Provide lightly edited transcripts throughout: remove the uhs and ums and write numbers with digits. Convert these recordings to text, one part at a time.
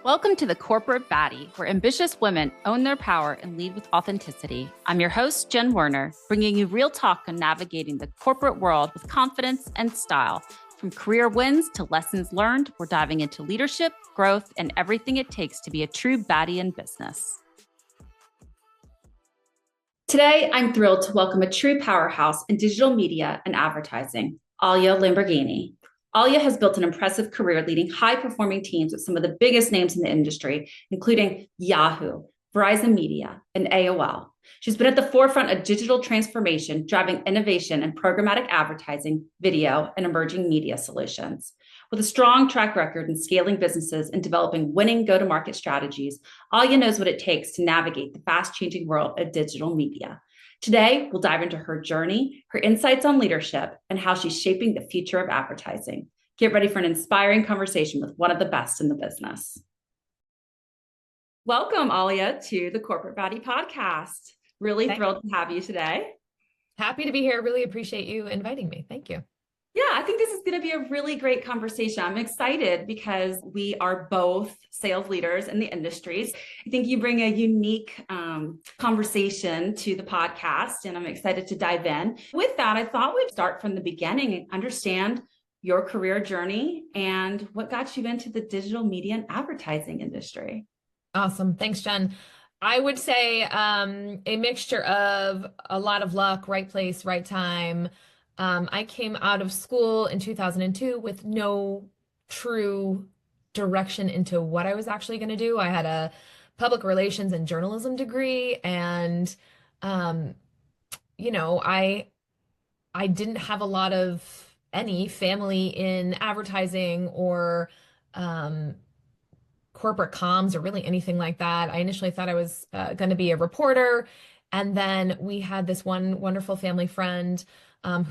Welcome to the Corporate Baddie, where ambitious women own their power and lead with authenticity. I'm your host, Jen Werner, bringing you real talk on navigating the corporate world with confidence and style. From career wins to lessons learned, we're diving into leadership, growth, and everything it takes to be a true baddie in business. Today, I'm thrilled to welcome a true powerhouse in digital media and advertising, Alia Lamborghini. Alia has built an impressive career leading high-performing teams with some of the biggest names in the industry, including Yahoo, Verizon Media, and AOL. She's been at the forefront of digital transformation, driving innovation in programmatic advertising, video, and emerging media solutions. With a strong track record in scaling businesses and developing winning go-to-market strategies, Alia knows what it takes to navigate the fast-changing world of digital media. Today, we'll dive into her journey, her insights on leadership, and how she's shaping the future of advertising. Get ready for an inspiring conversation with one of the best in the business. Welcome, Alia, to the Corporate Baddie podcast. Really thrilled to have you today. Happy to be here. Really appreciate you inviting me. Thank you. Yeah, I think this is going to be a really great conversation. I'm excited because we are both sales leaders in the industries. I think you bring a unique conversation to the podcast, and I'm excited to dive in. With that, I thought we'd start from the beginning and understand your career journey and what got you into the digital media and advertising industry. Awesome. Thanks, Jen. I would say a mixture of a lot of luck, right place, right time. I came out of school in 2002 with no true direction into what I was actually going to do. I had a public relations and journalism degree, and I didn't have a lot of any family in advertising or corporate comms or really anything like that. I initially thought I was going to be a reporter, and then we had this one wonderful family friend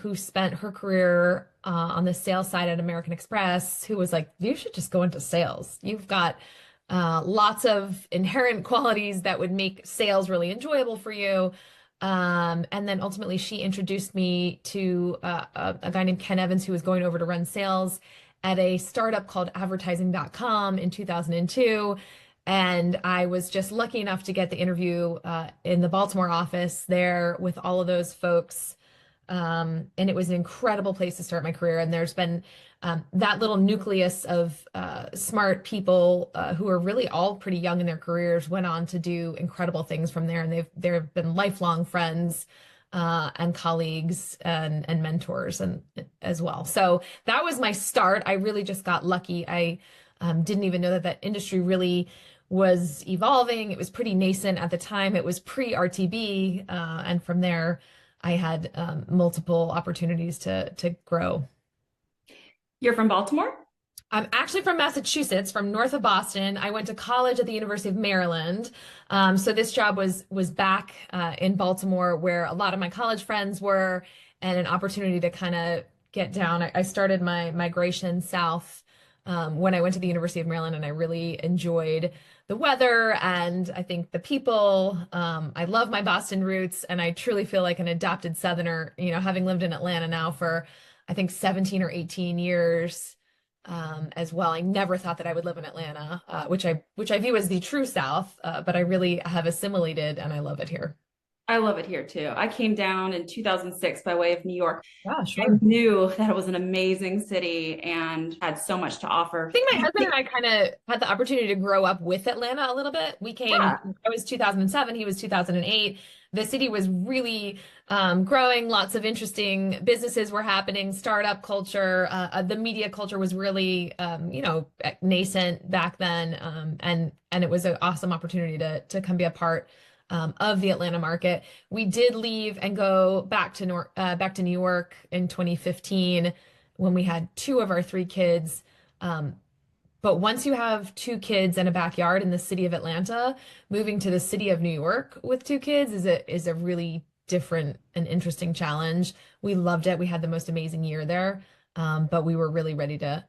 who spent her career on the sales side at American Express, who was like, you should just go into sales. You've got lots of inherent qualities that would make sales really enjoyable for you. And then ultimately she introduced me to a guy named Ken Evans, who was going over to run sales at a startup called advertising.com in 2002. And I was just lucky enough to get the interview in the Baltimore office there with all of those folks. And it was an incredible place to start my career. And there's been that little nucleus of smart people who are really all pretty young in their careers, went on to do incredible things from there. And they've been lifelong friends and colleagues and mentors and as well. So that was my start. I really just got lucky. I didn't even know that industry really was evolving. It was pretty nascent at the time. It was pre-RTB. And from there, I had multiple opportunities to grow. You're from Baltimore? I'm actually from Massachusetts, from north of Boston. I went to college at the University of Maryland. So this job was back in Baltimore, where a lot of my college friends were, and an opportunity to kind of get down. I started my migration south when I went to the University of Maryland, and I really enjoyed the weather and I think the people. I love my Boston roots, and I truly feel like an adopted Southerner, having lived in Atlanta now for, I think, 17 or 18 years as well. I never thought that I would live in Atlanta, which I view as the true South, but I really have assimilated, and I love it here. I love it here too. I came down in 2006 by way of New York. Yeah, sure. I knew that it was an amazing city and had so much to offer. I think my husband and I kind of had the opportunity to grow up with Atlanta a little bit. We came, I was 2007, he was 2008. The city was really growing. Lots of interesting businesses were happening, startup culture. The media culture was really, nascent back then. And it was an awesome opportunity to come be a part of the Atlanta market. We did leave and go back to New York in 2015 when we had 2 of our 3 kids. But once you have 2 kids and a backyard in the city of Atlanta, moving to the city of New York with 2 kids is a really different and interesting challenge. We loved it. We had the most amazing year there, but we were really ready to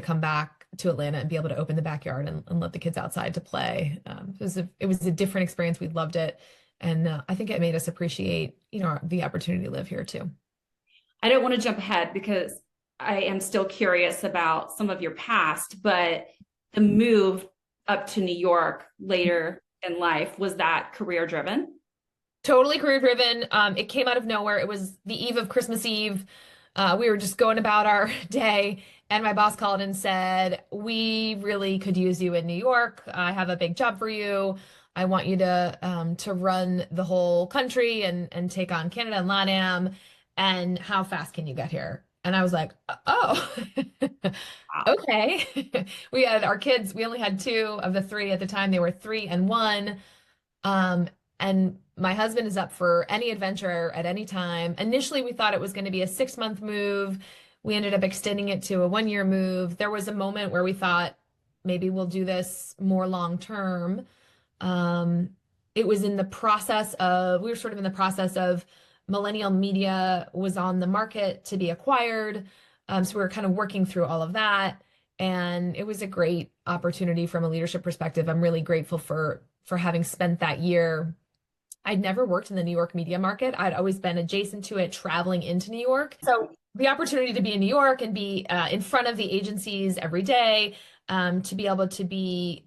come back to Atlanta and be able to open the backyard and let the kids outside to play. It was a different experience. We loved it. And I think it made us appreciate, the opportunity to live here too. I don't want to jump ahead because I am still curious about some of your past, but the move up to New York later in life, was that career driven? Totally career driven. It came out of nowhere. It was the eve of Christmas Eve. We were just going about our day, and my boss called and said, "We really could use you in New York. I have a big job for you. I want you to run the whole country and take on Canada and LATAM. And how fast can you get here?" And I was like, "Oh, Wow. okay." We had our kids. We only had two of the three at the time. They were 3 and 1. Um, and my husband is up for any adventure at any time. Initially, we thought it was going to be a 6 month move. We ended up extending it to a 1 year move. There was a moment where we thought maybe we'll do this more long term. Um, it was in the process of, we were sort of in the process of millennial media was on the market to be acquired. So we were kind of working through all of that. And it was a great opportunity from a leadership perspective. I'm really grateful for having spent that year. I'd never worked in the New York media market. I'd always been adjacent to it, traveling into New York. So the opportunity to be in New York and be in front of the agencies every day, to be able to be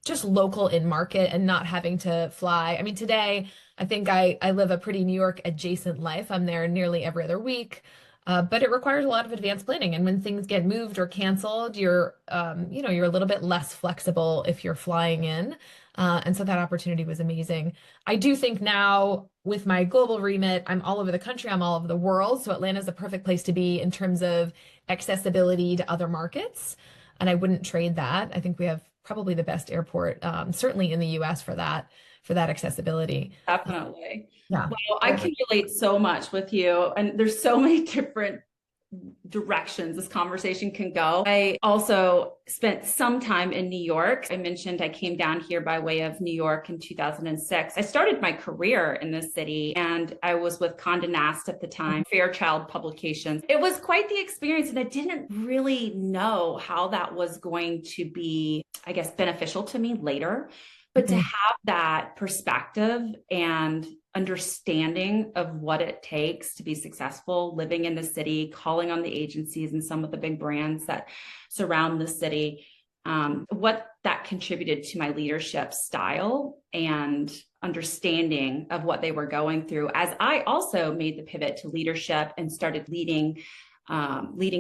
just local in market and not having to fly. I mean, today, I think I live a pretty New York adjacent life. I'm there nearly every other week. But it requires a lot of advanced planning. And when things get moved or canceled, you're a little bit less flexible if you're flying in. And so that opportunity was amazing. I do think now with my global remit, I'm all over the country, I'm all over the world. So Atlanta is the perfect place to be in terms of accessibility to other markets. And I wouldn't trade that. I think we have probably the best airport, certainly in the US for that accessibility. Definitely. Yeah. Well, I can relate so much with you, and there's so many different directions this conversation can go. I also spent some time in New York. I mentioned I came down here by way of New York in 2006. I started my career in this city, and I was with Condé Nast at the time, Fairchild Publications. It was quite the experience, and I didn't really know how that was going to be, I guess, beneficial to me later. But to Mhm. have that perspective and understanding of what it takes to be successful living in the city, calling on the agencies and some of the big brands that surround the city, what that contributed to my leadership style and understanding of what they were going through, as I also made the pivot to leadership and started leading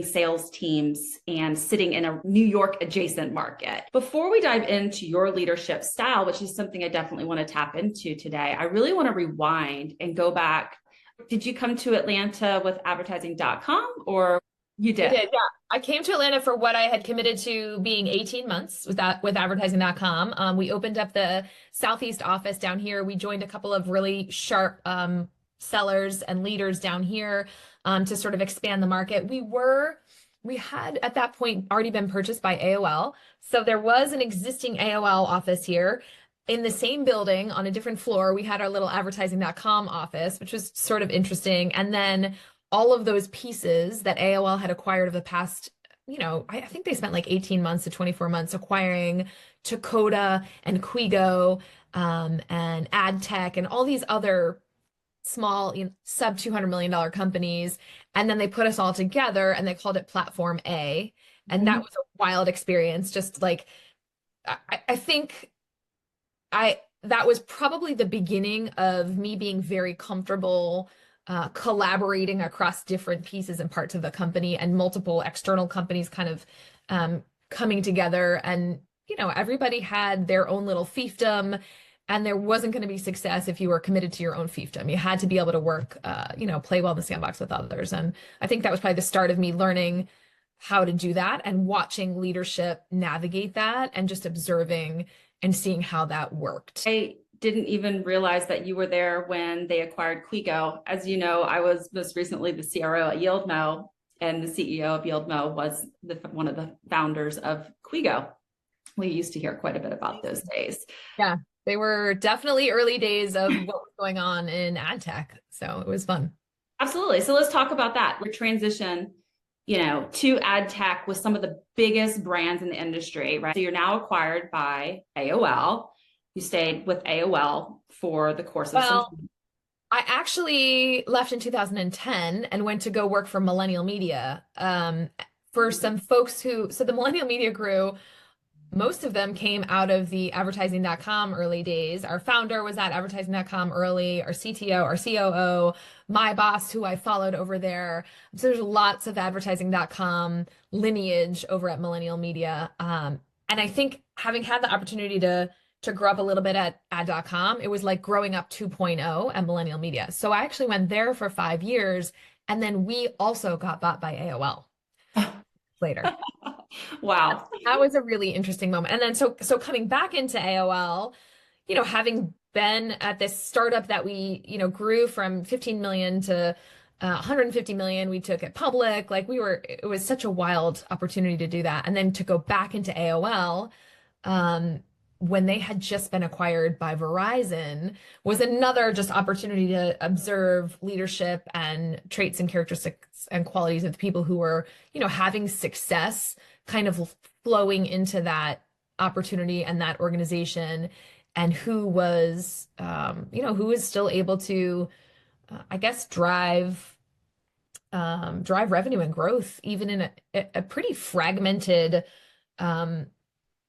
sales teams and sitting in a New York adjacent market. Before we dive into your leadership style, which is something I definitely want to tap into today, I really want to rewind and go back. Did you come to Atlanta with advertising.com, or you I did? did, yeah. I came to Atlanta for what I had committed to being 18 months with advertising.com. We opened up the Southeast office down here. We joined a couple of really sharp sellers and leaders down here to sort of expand the market. We had at that point already been purchased by AOL. So there was an existing AOL office here. In the same building on a different floor, we had our little advertising.com office, which was sort of interesting. And then all of those pieces that AOL had acquired over the past, I think they spent like 18 months to 24 months acquiring Takoda and Quigo, and ad tech and all these other small, sub $200 million companies. And then they put us all together and they called it Platform A. And that was a wild experience. Just like, I think that was probably the beginning of me being very comfortable collaborating across different pieces and parts of the company and multiple external companies kind of coming together. And, everybody had their own little fiefdom, and there wasn't going to be success if you were committed to your own fiefdom. You had to be able to work, play well in the sandbox with others. And I think that was probably the start of me learning how to do that and watching leadership navigate that and just observing and seeing how that worked. I didn't even realize that you were there when they acquired Quigo. As you know, I was most recently the CRO at YieldMo, and the CEO of YieldMo was one of the founders of Quigo. We used to hear quite a bit about those days. Yeah, they were definitely early days of what was going on in ad tech. So it was fun. Absolutely. So let's talk about that. Your transition, to ad tech with some of the biggest brands in the industry, right? So you're now acquired by AOL. You stayed with AOL for the course of some time. I actually left in 2010 and went to go work for Millennial Media. For some folks so the Millennial Media grew most of them came out of the advertising.com early days. Our founder was at advertising.com early, our CTO, our COO, my boss, who I followed over there. So there's lots of advertising.com lineage over at Millennial Media. And I think having had the opportunity to grow up a little bit at ad.com, it was like growing up 2.0 at Millennial Media. So I actually went there for 5 years, and then we also got bought by AOL later. Wow. That was a really interesting moment. And then so coming back into AOL, having been at this startup that we, grew from 15 million to 150 million, we took it public. It was such a wild opportunity to do that. And then to go back into AOL, when they had just been acquired by Verizon, was another just opportunity to observe leadership and traits and characteristics and qualities of the people who were, having success kind of flowing into that opportunity and that organization, and who was, who was still able to, I guess, drive revenue and growth, even in a pretty fragmented,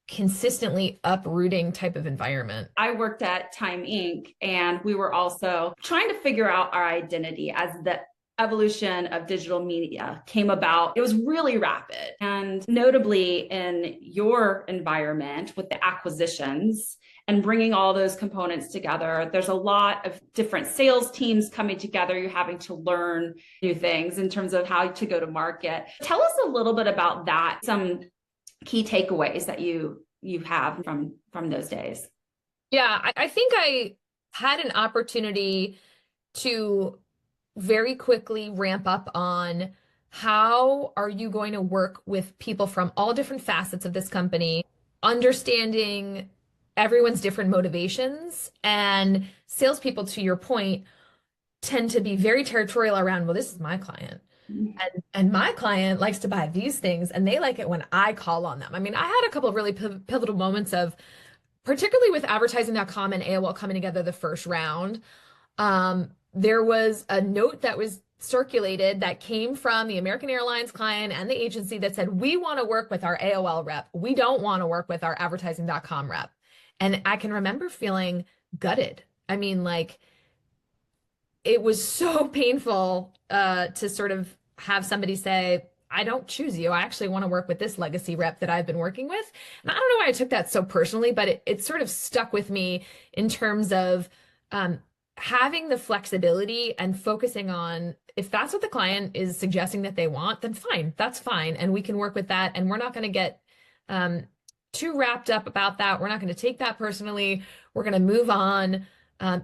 consistently uprooting type of environment. I worked at Time Inc. and we were also trying to figure out our identity as the evolution of digital media came about. It was really rapid. And notably in your environment with the acquisitions and bringing all those components together, there's a lot of different sales teams coming together. You're having to learn new things in terms of how to go to market. Tell us a little bit about that, some key takeaways that you have from those days. Yeah, I think I had an opportunity to very quickly ramp up on how are you going to work with people from all different facets of this company, understanding everyone's different motivations. And salespeople, to your point, tend to be very territorial around, well, this is my client. And my client likes to buy these things, and they like it when I call on them. I mean, I had a couple of really pivotal moments of, particularly with advertising.com and AOL coming together the first round. There was a note that was circulated that came from the American Airlines client and the agency that said, we want to work with our AOL rep. We don't want to work with our advertising.com rep. And I can remember feeling gutted. I mean, it was so painful to sort of have somebody say, I don't choose you. I actually want to work with this legacy rep that I've been working with. And I don't know why I took that so personally, but it sort of stuck with me in terms of having the flexibility and focusing on, if that's what the client is suggesting that they want, then fine, that's fine. And we can work with that. And we're not going to get too wrapped up about that. We're not going to take that personally. We're going to move on.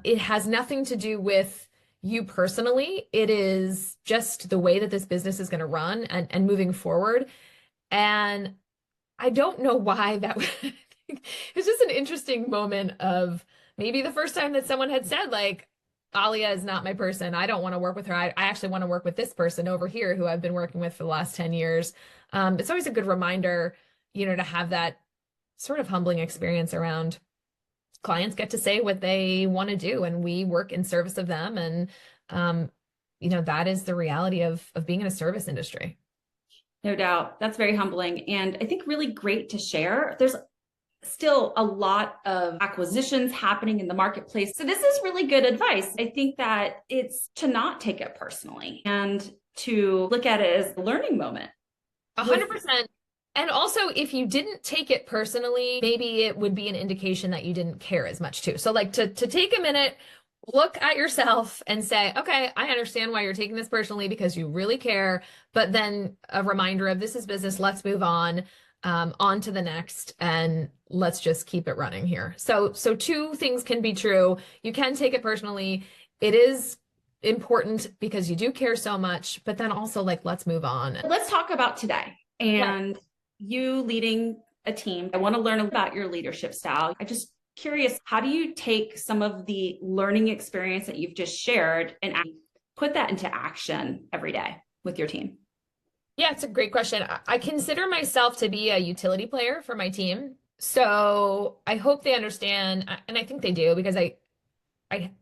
It has nothing to do with you personally. It is just the way that this business is going to run and moving forward. And I don't know why that it's just an interesting moment of maybe the first time that someone had said, Alia is not my person. I don't want to work with her. I actually want to work with this person over here who I've been working with for the last 10 years. It's always a good reminder, to have that sort of humbling experience around clients get to say what they want to do, and we work in service of them. And, that is the reality of being in a service industry. No doubt. That's very humbling. And I think really great to share. There's still a lot of acquisitions happening in the marketplace. So this is really good advice. I think that it's to not take it personally and to look at it as a learning moment. 100%. And also, if you didn't take it personally, maybe it would be an indication that you didn't care as much too. So to take a minute, look at yourself and say, okay, I understand why you're taking this personally because you really care. But then a reminder of, this is business. Let's move on to the next, and let's just keep it running here. So two things can be true. You can take it personally. It is important because you do care so much, but then also let's move on. Let's talk about today and you leading a team. I want to learn about your leadership style. I'm just curious, how do you take some of the learning experience that you've just shared and put that into action every day with your team? Yeah, it's a great question. I consider myself to be a utility player for my team. So I hope they understand, and I think they do, because I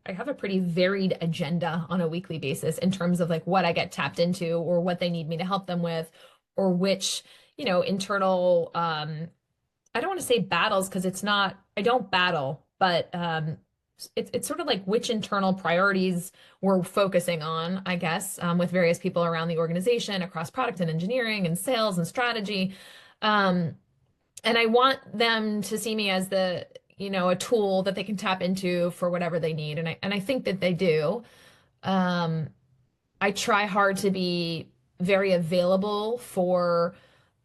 have a pretty varied agenda on a weekly basis in terms of what I get tapped into or what they need me to help them with, or which, internal I don't want to say battles because it's not, I don't battle, but it's sort of like which internal priorities we're focusing on, I guess, with various people around the organization across product and engineering and sales and strategy. Um, and I want them to see me as a tool that they can tap into for whatever they need. And I think that they do. Um, I try hard to be very available for,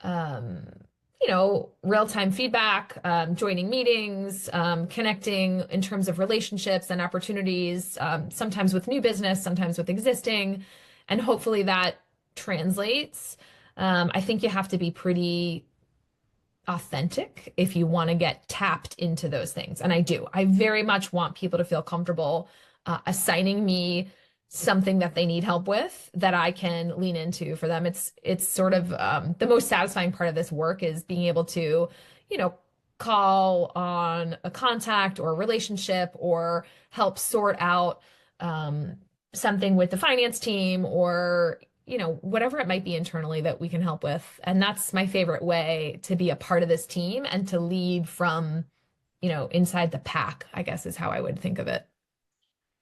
um, real-time feedback, joining meetings, connecting in terms of relationships and opportunities, sometimes with new business, sometimes with existing, and hopefully that translates. I think you have to be pretty authentic if you want to get tapped into those things. And I do. I very much want people to feel comfortable assigning me something that they need help with that I can lean into for them. It's sort of the most satisfying part of this work is being able to, you know, call on a contact or a relationship or help sort out um, something with the finance team or whatever it might be internally that we can help with. And that's my favorite way to be a part of this team and to lead from, inside the pack, I guess is how I would think of it.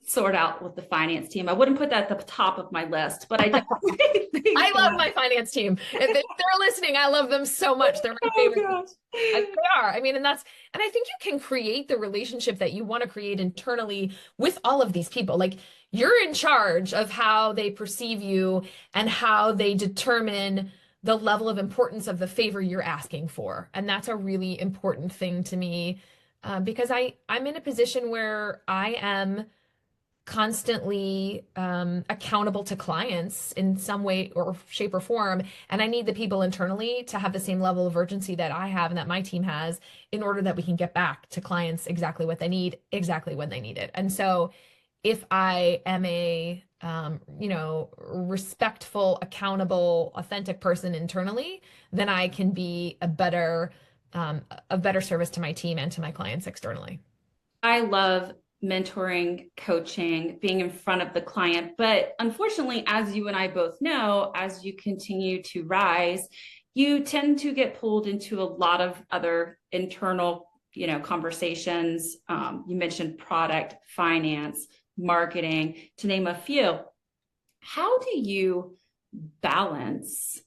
Sort out with the finance team. I wouldn't put that at the top of my list, but I definitely I think love that. my finance team. If they're listening, I love them so much. They're my Oh favorite. gosh. They are. I mean, and I think you can create the relationship that you want to create internally with all of these people. Like you're in charge of how they perceive you and how they determine the level of importance of the favor you're asking for. And that's a really important thing to me, because I'm in a position where I am constantly accountable to clients in some way or shape or form. And I need the people internally to have the same level of urgency that I have and that my team has in order that we can get back to clients exactly what they need, exactly when they need it. And so if I am a respectful, accountable, authentic person internally, then I can be a better service to my team and to my clients externally. I love mentoring, coaching, being in front of the client. But unfortunately, as you and I both know, as you continue to rise, you tend to get pulled into a lot of other internal, conversations. You mentioned product, finance, marketing, to name a few. How do you balance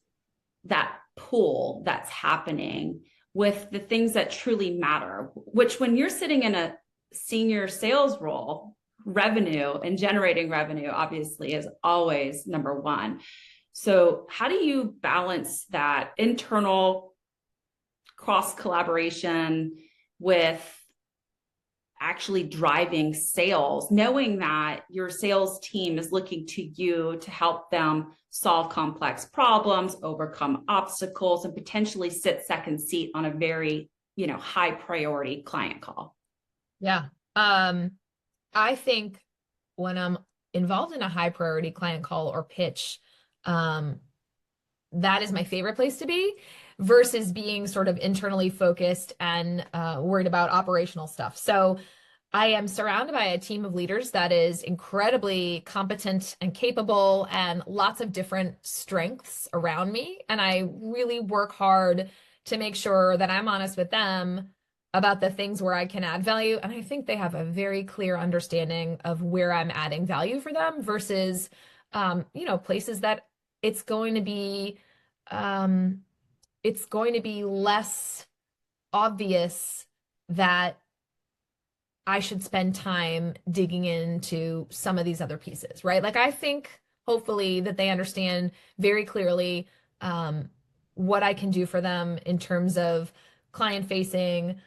that pull that's happening with the things that truly matter, which when you're sitting in a senior sales role, revenue and generating revenue obviously is always number one. So how do you balance that internal cross collaboration with actually driving sales, knowing that your sales team is looking to you to help them solve complex problems, overcome obstacles, and potentially sit second seat on a very, high priority client call? Yeah. I think when I'm involved in a high priority client call or pitch, um, that is my favorite place to be versus being sort of internally focused and worried about operational stuff. So I am surrounded by a team of leaders that is incredibly competent and capable and lots of different strengths around me. And I really work hard to make sure that I'm honest with them about the things where I can add value. And I think they have a very clear understanding of where I'm adding value for them versus, places that it's going to be, um, it's going to be less obvious that I should spend time digging into some of these other pieces, right? Like I think hopefully that they understand very clearly what I can do for them in terms of client facing,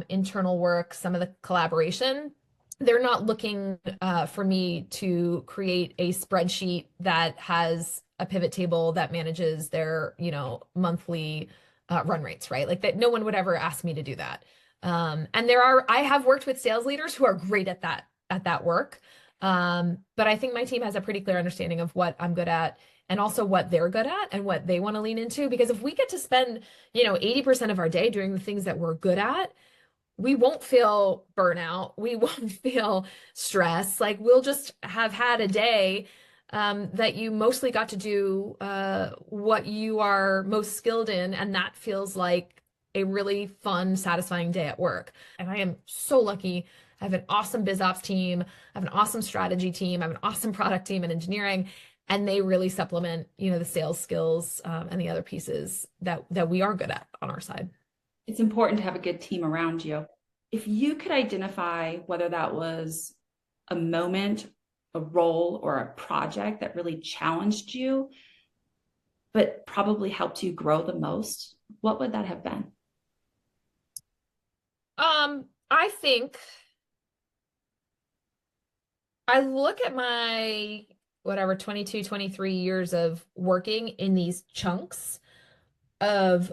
internal work, some of the collaboration. They're not looking for me to create a spreadsheet that has a pivot table that manages their, monthly run rates, right? Like that no one would ever ask me to do that. And I have worked with sales leaders who are great at that work. But I think my team has a pretty clear understanding of what I'm good at and also what they're good at and what they want to lean into. Because if we get to spend, 80% of our day doing the things that we're good at, we won't feel burnout. We won't feel stress. Like we'll just have had a day that you mostly got to do what you are most skilled in. And that feels like a really fun, satisfying day at work. And I am so lucky. I have an awesome biz ops team. I have an awesome strategy team. I have an awesome product team and engineering. And they really supplement, the sales skills and the other pieces that we are good at on our side. It's important to have a good team around you. If you could identify whether that was a moment, a role, or a project that really challenged you, but probably helped you grow the most, what would that have been? I think I look at my whatever 22, 23 years of working in these chunks of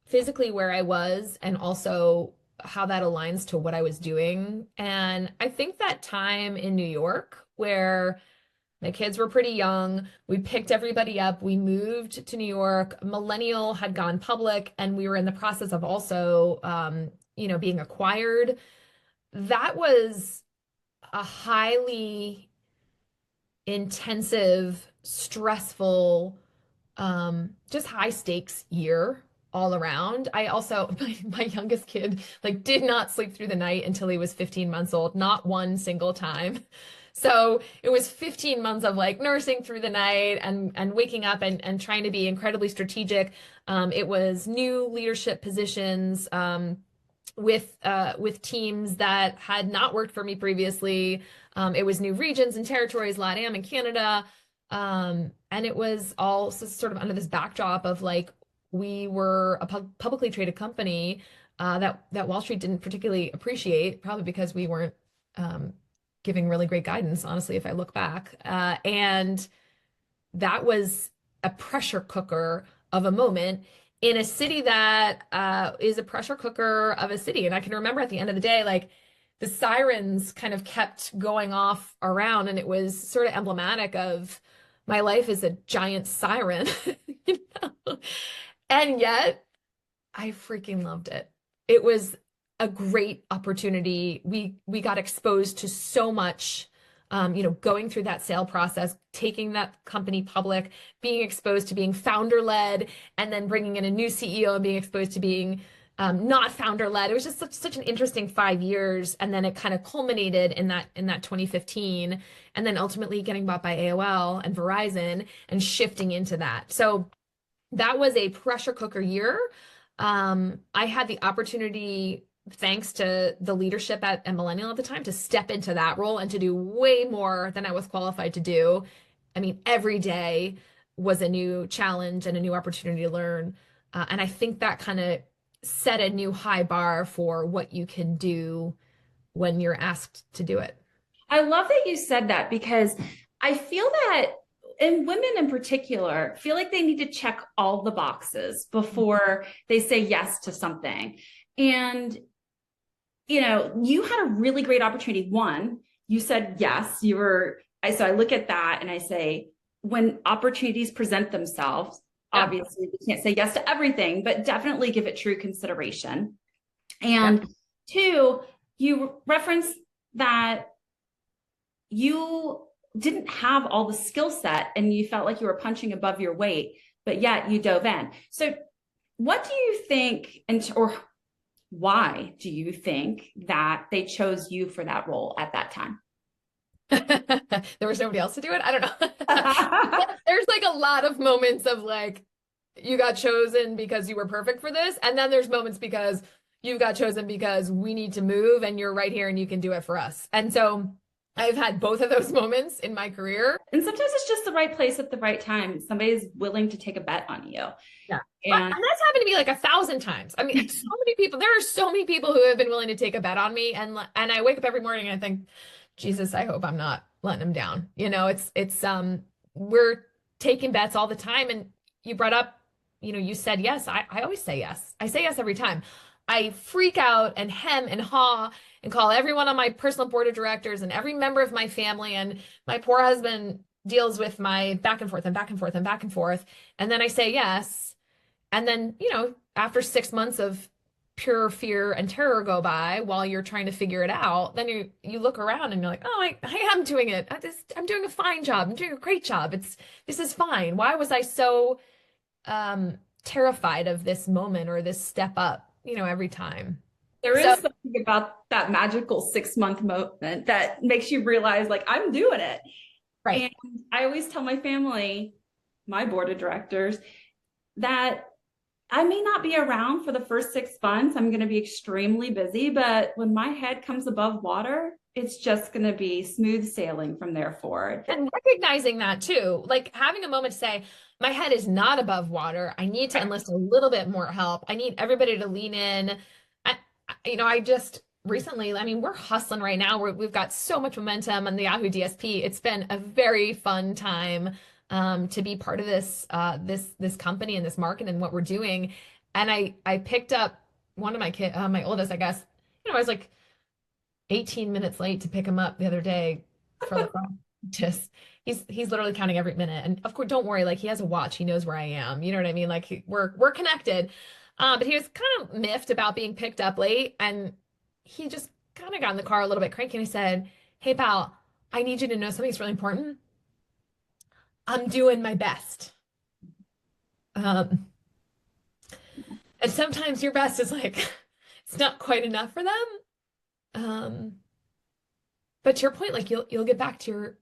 physically where I was and also how that aligns to what I was doing. And I think that time in New York where my kids were pretty young, we picked everybody up, we moved to New York, Millennial had gone public, and we were in the process of also, being acquired. That was a highly intensive, stressful, just high stakes year all around. I also, my youngest kid, like did not sleep through the night until he was 15 months old, not one single time. So it was 15 months of like nursing through the night and waking up and trying to be incredibly strategic. It was new leadership positions, with teams that had not worked for me previously. It was new regions and territories, LATAM and Canada. And it was all sort of under this backdrop of like we were a publicly traded company that Wall Street didn't particularly appreciate, probably because we weren't giving really great guidance, honestly, if I look back. And that was a pressure cooker of a moment in a city that is a pressure cooker of a city. And I can remember at the end of the day, like the sirens kind of kept going off around, and it was sort of emblematic of my life as a giant siren, you know? And yet I freaking loved it. It was a great opportunity. We got exposed to so much, going through that sale process, taking that company public, being exposed to being founder led, and then bringing in a new CEO and being exposed to being not founder led. It was just such an interesting 5 years, and then it kind of culminated in that 2015, and then ultimately getting bought by AOL and Verizon and shifting into that. So that was a pressure cooker year. I had the opportunity, thanks to the leadership at Millennial at the time, to step into that role and to do way more than I was qualified to do. I mean, every day was a new challenge and a new opportunity to learn. And I think that kind of set a new high bar for what you can do when you're asked to do it. I love that you said that, because I feel that, and women in particular feel like they need to check all the boxes before they say yes to something. And, you had a really great opportunity. One, you said yes, so I look at that and I say, when opportunities present themselves, obviously we can't say yes to everything, but definitely give it true consideration. And two, you referenced that you didn't have all the skill set and you felt like you were punching above your weight, but yet you dove in. So what do you think, or why do you think that they chose you for that role at that time? There was nobody else to do it. I don't know. There's like a lot of moments of like, you got chosen because you were perfect for this. And then there's moments because you got chosen because we need to move and you're right here and you can do it for us. And so I've had both of those moments in my career. And sometimes it's just the right place at the right time. Somebody's willing to take a bet on you. Yeah. And that's happened to me like 1,000 times. I mean, so many people, there are so many people who have been willing to take a bet on me. And I wake up every morning and I think, Jesus, I hope I'm not letting them down. We're taking bets all the time. And you brought up, you said yes. I always say yes. I say yes every time. I freak out and hem and haw and call everyone on my personal board of directors and every member of my family. And my poor husband deals with my back and forth and back and forth and back and forth. And then I say yes. And then, after 6 months of pure fear and terror go by while you're trying to figure it out, then you look around and you're like, oh, I am doing it. I'm doing a fine job. I'm doing a great job. This is fine. Why was I so terrified of this moment or this step up, every time. There So, is something about that magical 6 month moment that makes you realize, like, I'm doing it. right. And I always tell my family, my board of directors, that I may not be around for the first 6 months. I'm going to be extremely busy, but when my head comes above water, it's just going to be smooth sailing from there forward. And recognizing that too, like having a moment to say, my head is not above water. I need to enlist a little bit more help. I need everybody to lean in. I just recently, I mean, we're hustling right now. We've got so much momentum on the Yahoo DSP. It's been a very fun time to be part of this company and this market and what we're doing. And I picked up one of my kid, my oldest, I guess. I was like 18 minutes late to pick him up the other day for lacrosse practice. He's literally counting every minute. And of course, don't worry, like he has a watch. He knows where I am. You know what I mean? Like we're connected. But he was kind of miffed about being picked up late, and he just kind of got in the car a little bit cranky, and he said, "Hey, pal, I need you to know something's really important. I'm doing my best." Um, and sometimes your best is like it's not quite enough for them. Um, but to your point, like you'll get back to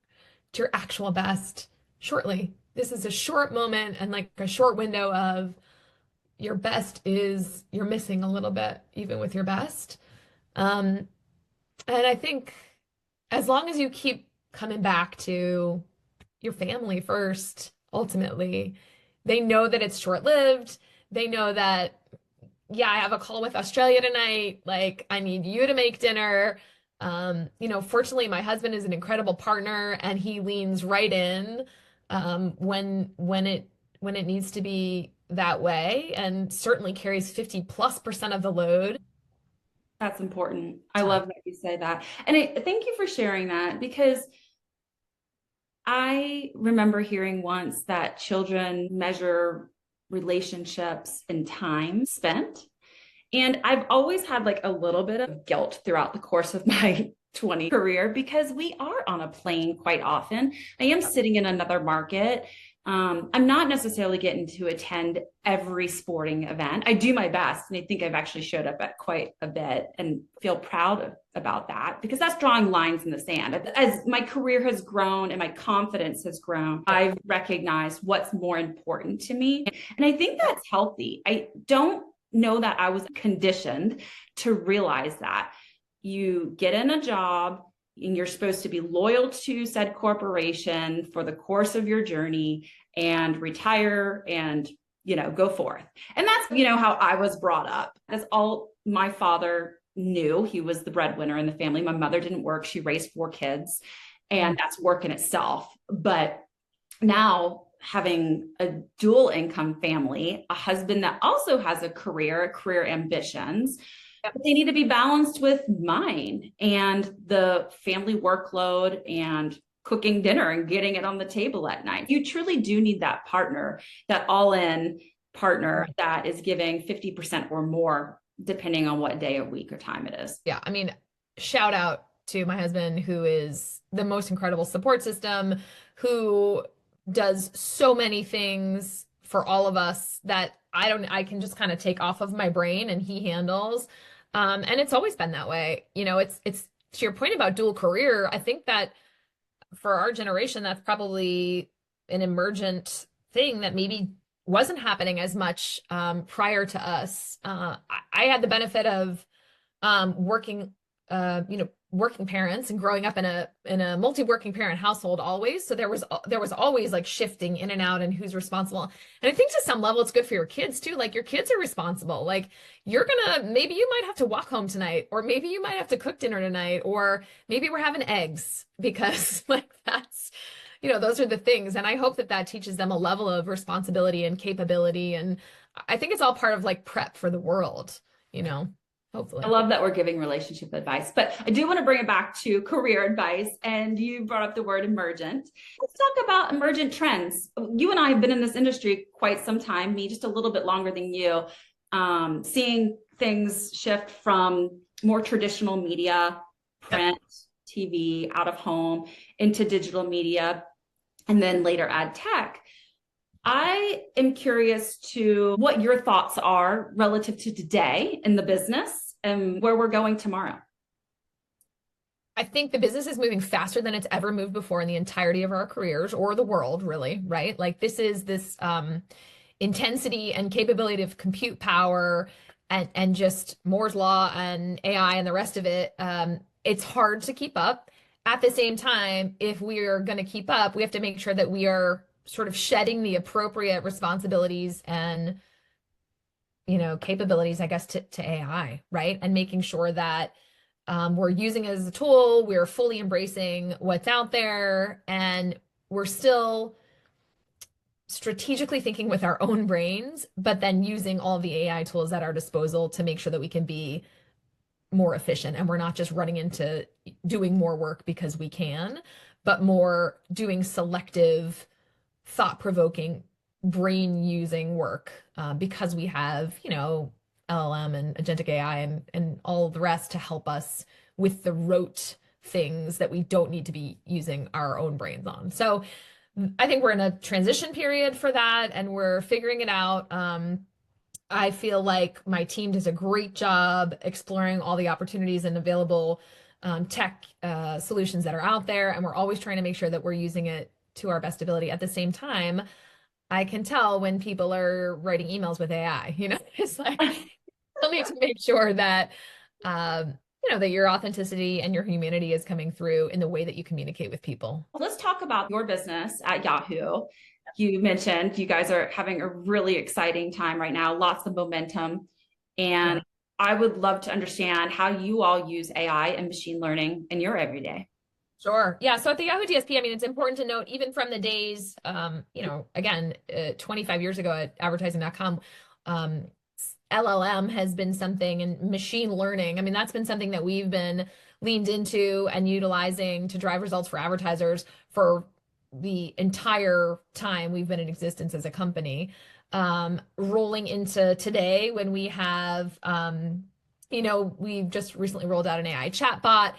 your actual best shortly. This is a short moment and like a short window of your best is you're missing a little bit even with your best. Um, and I think as long as you keep coming back to your family first, ultimately, they know that it's short-lived. They know that, yeah, I have a call with Australia tonight. Like, I need you to make dinner. Fortunately, my husband is an incredible partner and he leans right in when it needs to be that way and certainly carries 50+% of the load. That's important. I love that you say that. And thank you for sharing that, because I remember hearing once that children measure relationships in time spent. And I've always had like a little bit of guilt throughout the course of my 20 career, because we are on a plane quite often. I am sitting in another market. I'm not necessarily getting to attend every sporting event. I do my best, and I think I've actually showed up at quite a bit and feel proud about that, because that's drawing lines in the sand. As my career has grown and my confidence has grown, I've recognized what's more important to me. And I think that's healthy. I don't know that I was conditioned to realize that. You get in a job and you're supposed to be loyal to said corporation for the course of your journey and retire and, go forth. And that's, how I was brought up. That's all my father knew. He was the breadwinner in the family. My mother didn't work. She raised 4 kids, and that's work in itself. But now, having a dual income family, a husband that also has a career ambitions, but they need to be balanced with mine and the family workload and cooking dinner and getting it on the table at night. You truly do need that partner, that all-in partner that is giving 50% or more, depending on what day of week or time it is. Yeah, I mean, shout out to my husband, who is the most incredible support system, who does so many things for all of us that I can just kind of take off of my brain and he handles. And it's always been that way. It's to your point about dual career. I think that for our generation, that's probably an emergent thing that maybe wasn't happening as much prior to us. I had the benefit of working working parents and growing up in a multi-working parent household always. So there was always like shifting in and out and who's responsible. And I think to some level it's good for your kids too. Like your kids are responsible. Like maybe you might have to walk home tonight, or maybe you might have to cook dinner tonight, or maybe we're having eggs, because like that's, those are the things. And I hope that teaches them a level of responsibility and capability. And I think it's all part of like prep for the world, hopefully. I love that we're giving relationship advice, but I do want to bring it back to career advice. And you brought up the word emergent. Let's talk about emergent trends. You and I have been in this industry quite some time, me just a little bit longer than you, seeing things shift from more traditional media, print, TV, out of home, into digital media, and then later ad tech. I am curious to what your thoughts are relative to today in the business and where we're going tomorrow. I think the business is moving faster than it's ever moved before in the entirety of our careers or the world, really, right? Like this intensity and capability of compute power and just Moore's law and AI and the rest of it. It's hard to keep up. At the same time, if we are going to keep up, we have to make sure that we are sort of shedding the appropriate responsibilities and capabilities, I guess, to AI, right? And making sure that we're using it as a tool, we're fully embracing what's out there, and we're still strategically thinking with our own brains, but then using all the AI tools at our disposal to make sure that we can be more efficient and we're not just running into doing more work because we can, but more doing selective, thought-provoking, brain-using work because we have, LLM and agentic AI and all the rest to help us with the rote things that we don't need to be using our own brains on. So I think we're in a transition period for that and we're figuring it out. I feel like my team does a great job exploring all the opportunities and available tech solutions that are out there. And we're always trying to make sure that we're using it to our best ability. At the same time, I can tell when people are writing emails with AI, it's like, you'll need to make sure that, that your authenticity and your humanity is coming through in the way that you communicate with people. Let's talk about your business at Yahoo. You mentioned you guys are having a really exciting time right now, lots of momentum. And Yeah. I would love to understand how you all use AI and machine learning in your everyday. Sure. Yeah. So at the Yahoo DSP, I mean, it's important to note, even from the days, again, 25 years ago at advertising.com, LLM has been something and machine learning. I mean, that's been something that we've been leaned into and utilizing to drive results for advertisers for the entire time we've been in existence as a company. Rolling into today when we have, we've just recently rolled out an AI chatbot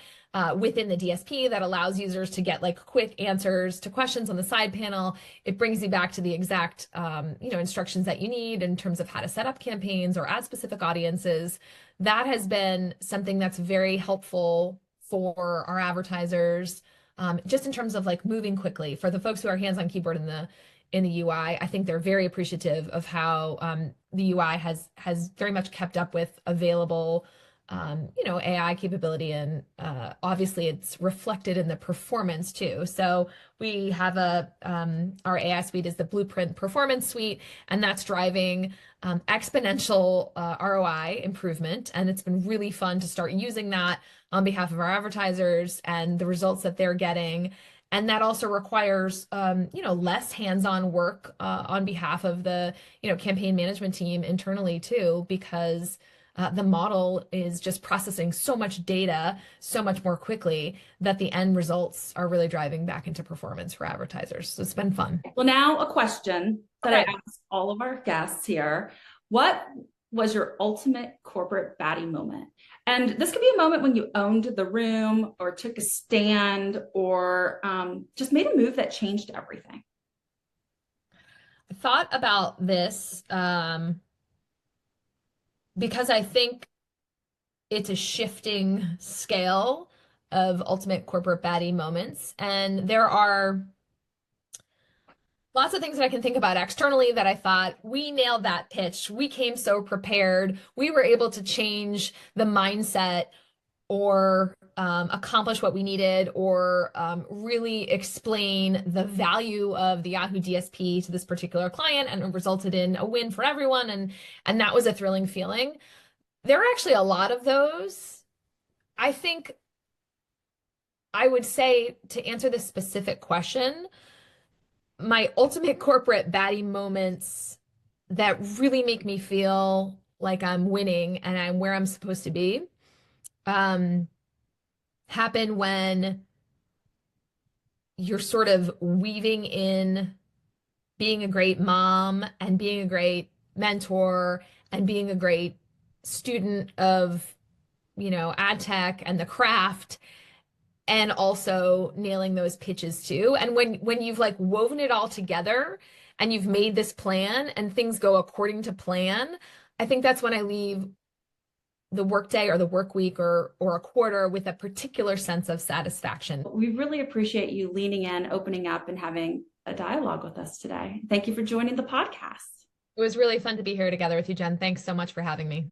within the DSP that allows users to get like quick answers to questions on the side panel. It brings you back to the exact, instructions that you need in terms of how to set up campaigns or add specific audiences. That has been something that's very helpful for our advertisers, just in terms of like moving quickly. For the folks who are hands-on keyboard in the UI, I think they're very appreciative of how the UI has very much kept up with available AI capability, and obviously it's reflected in the performance too. So we have our AI suite is the Blueprint Performance Suite, and that's driving exponential ROI improvement. And it's been really fun to start using that on behalf of our advertisers and the results that they're getting. And that also requires, less hands-on work on behalf of the, campaign management team internally too, because the model is just processing so much data so much more quickly that the end results are really driving back into performance for advertisers. So it's been fun. Well, now a question that I Okay. ask all of our guests here. What was your ultimate corporate baddie moment? And this could be a moment when you owned the room or took a stand or just made a move that changed everything. I thought about this because I think it's a shifting scale of ultimate corporate baddie moments. And there are lots of things that I can think about externally that I thought we nailed that pitch. We came so prepared. We were able to change the mindset or accomplish what we needed or really explain the value of the Yahoo DSP to this particular client, and it resulted in a win for everyone. And that was a thrilling feeling. There are actually a lot of those. I think I would say, to answer this specific question, my ultimate corporate baddie moments that really make me feel like I'm winning and I'm where I'm supposed to be um, happen when you're sort of weaving in being a great mom and being a great mentor and being a great student of, ad tech and the craft, and also nailing those pitches too. And when you've like woven it all together and you've made this plan and things go according to plan, I think that's when I leave the workday or the work week or a quarter with a particular sense of satisfaction. We really appreciate you leaning in, opening up, and having a dialogue with us today. Thank you for joining the podcast. It was really fun to be here together with you, Jen. Thanks so much for having me.